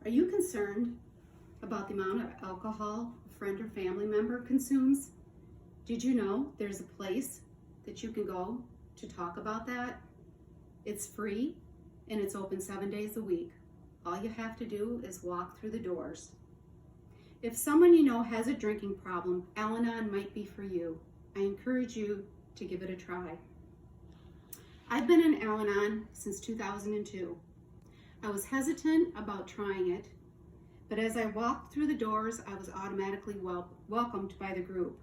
Are you concerned about the amount of alcohol a friend or family member consumes? Did you know there's a place that you can go to talk about that? It's free and it's open 7 days a week. All you have to do is walk through the doors. If someone you know has a drinking problem, Al-Anon might be for you. I encourage you to give it a try. I've been in Al-Anon since 2002. I was hesitant about trying it, but as I walked through the doors, I was automatically welcomed by the group.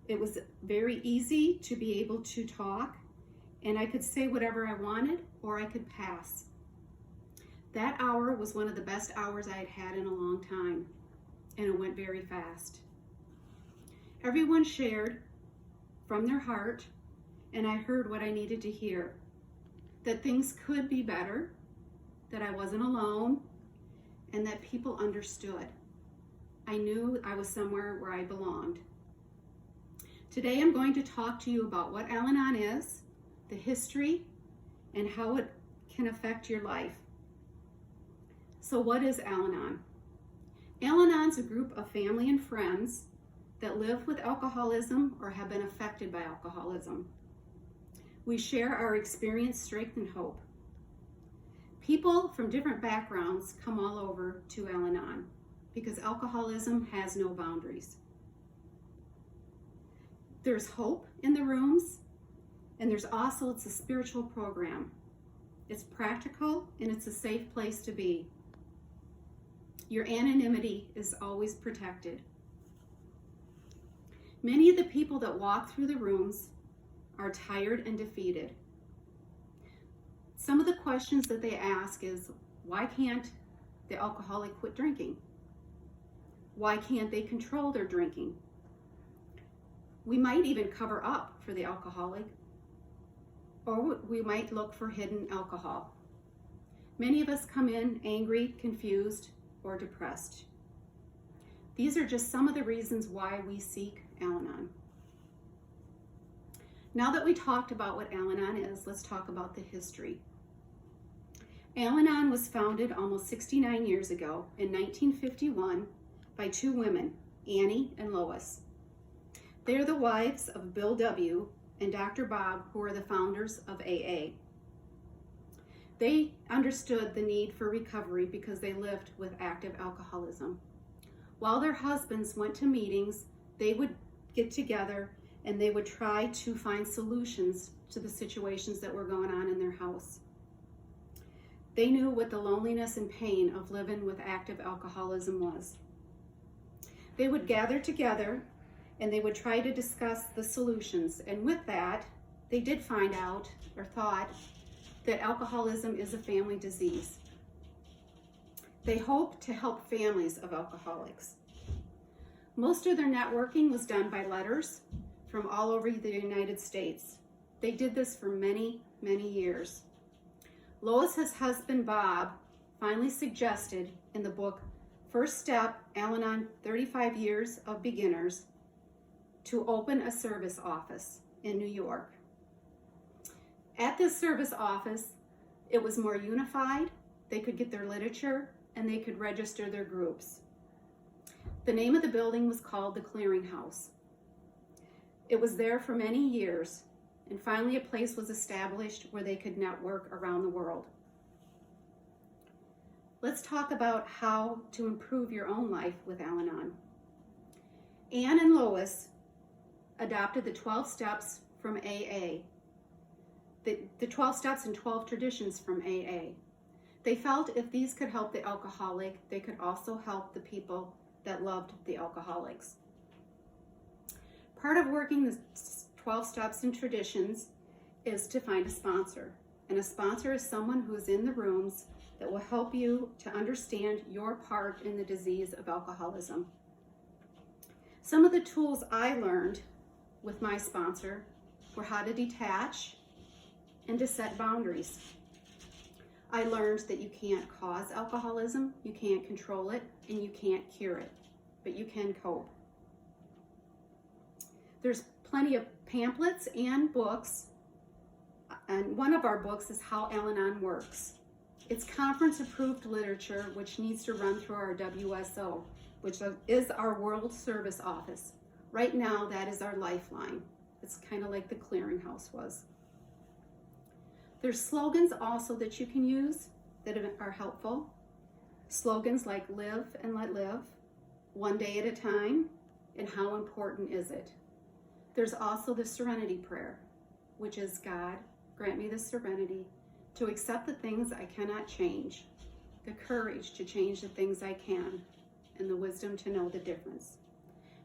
It was very easy to be able to talk, and I could say whatever I wanted, or I could pass. That hour was one of the best hours I had had in a long time, and it went very fast. Everyone shared from their heart, and I heard what I needed to hear, that things could be better, that I wasn't alone, and that people understood. I knew I was somewhere where I belonged. Today I'm going to talk to you about what Al-Anon is, the history, and how it can affect your life. So what is Al-Anon? Al-Anon's a group of family and friends that live with alcoholism or have been affected by alcoholism. We share our experience, strength, and hope. People from different backgrounds come all over to Al-Anon because alcoholism has no boundaries. There's hope in the rooms, and it's a spiritual program. It's practical, and it's a safe place to be. Your anonymity is always protected. Many of the people that walk through the rooms are tired and defeated. Some of the questions that they ask is, why can't the alcoholic quit drinking? Why can't they control their drinking? We might even cover up for the alcoholic, or we might look for hidden alcohol. Many of us come in angry, confused, or depressed. These are just some of the reasons why we seek Al-Anon. Now that we talked about what Al-Anon is, let's talk about the history. Al-Anon was founded almost 69 years ago in 1951 by two women, Annie and Lois. They are the wives of Bill W. and Dr. Bob, who are the founders of AA. They understood the need for recovery because they lived with active alcoholism. While their husbands went to meetings, they would get together and they would try to find solutions to the situations that were going on in their house. They knew what the loneliness and pain of living with active alcoholism was. They would gather together and they would try to discuss the solutions. And with that, they did find out or thought that alcoholism is a family disease. They hoped to help families of alcoholics. Most of their networking was done by letters from all over the United States. They did this for many, many years. Lois's husband, Bob, finally suggested in the book, First Step, Al-Anon 35 Years of Beginners, to open a service office in New York. At this service office, it was more unified. They could get their literature and they could register their groups. The name of the building was called the Clearinghouse. It was there for many years, and finally a place was established where they could network around the world. Let's talk about how to improve your own life with Al-Anon. Anne and Lois adopted the 12 steps from AA, the 12 steps and 12 traditions from AA. They felt if these could help the alcoholic, they could also help the people that loved the alcoholics. Part of working the 12 steps and traditions is to find a sponsor. And a sponsor is someone who is in the rooms that will help you to understand your part in the disease of alcoholism. Some of the tools I learned with my sponsor were how to detach and to set boundaries. I learned that you can't cause alcoholism, you can't control it, and you can't cure it, but you can cope. There's plenty of pamphlets and books, and one of our books is How Al-Anon Works. It's conference-approved literature, which needs to run through our WSO, which is our World Service Office. Right now, that is our lifeline. It's kind of like the clearinghouse was. There's slogans also that you can use that are helpful. Slogans like live and let live, one day at a time, and how important is it? There's also the serenity prayer, which is, God, grant me the serenity to accept the things I cannot change, the courage to change the things I can, and the wisdom to know the difference.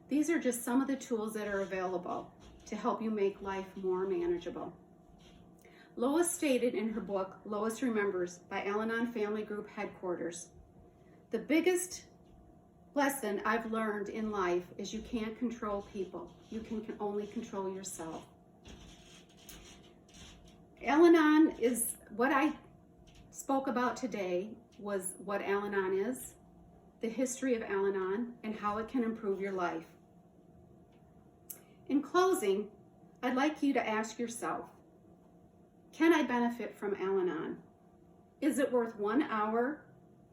These are just some of the tools that are available to help you make life more manageable. Lois stated in her book, Lois Remembers, by Al-Anon Family Group Headquarters, the biggest lesson I've learned in life is you can't control people. You can only control yourself. Al-Anon is, what I spoke about today was what Al-Anon is, the history of Al-Anon, and how it can improve your life. In closing, I'd like you to ask yourself, can I benefit from Al-Anon? Is it worth 1 hour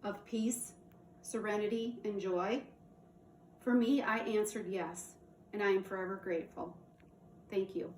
of peace, serenity, and joy? For me, I answered yes, and I am forever grateful. Thank you.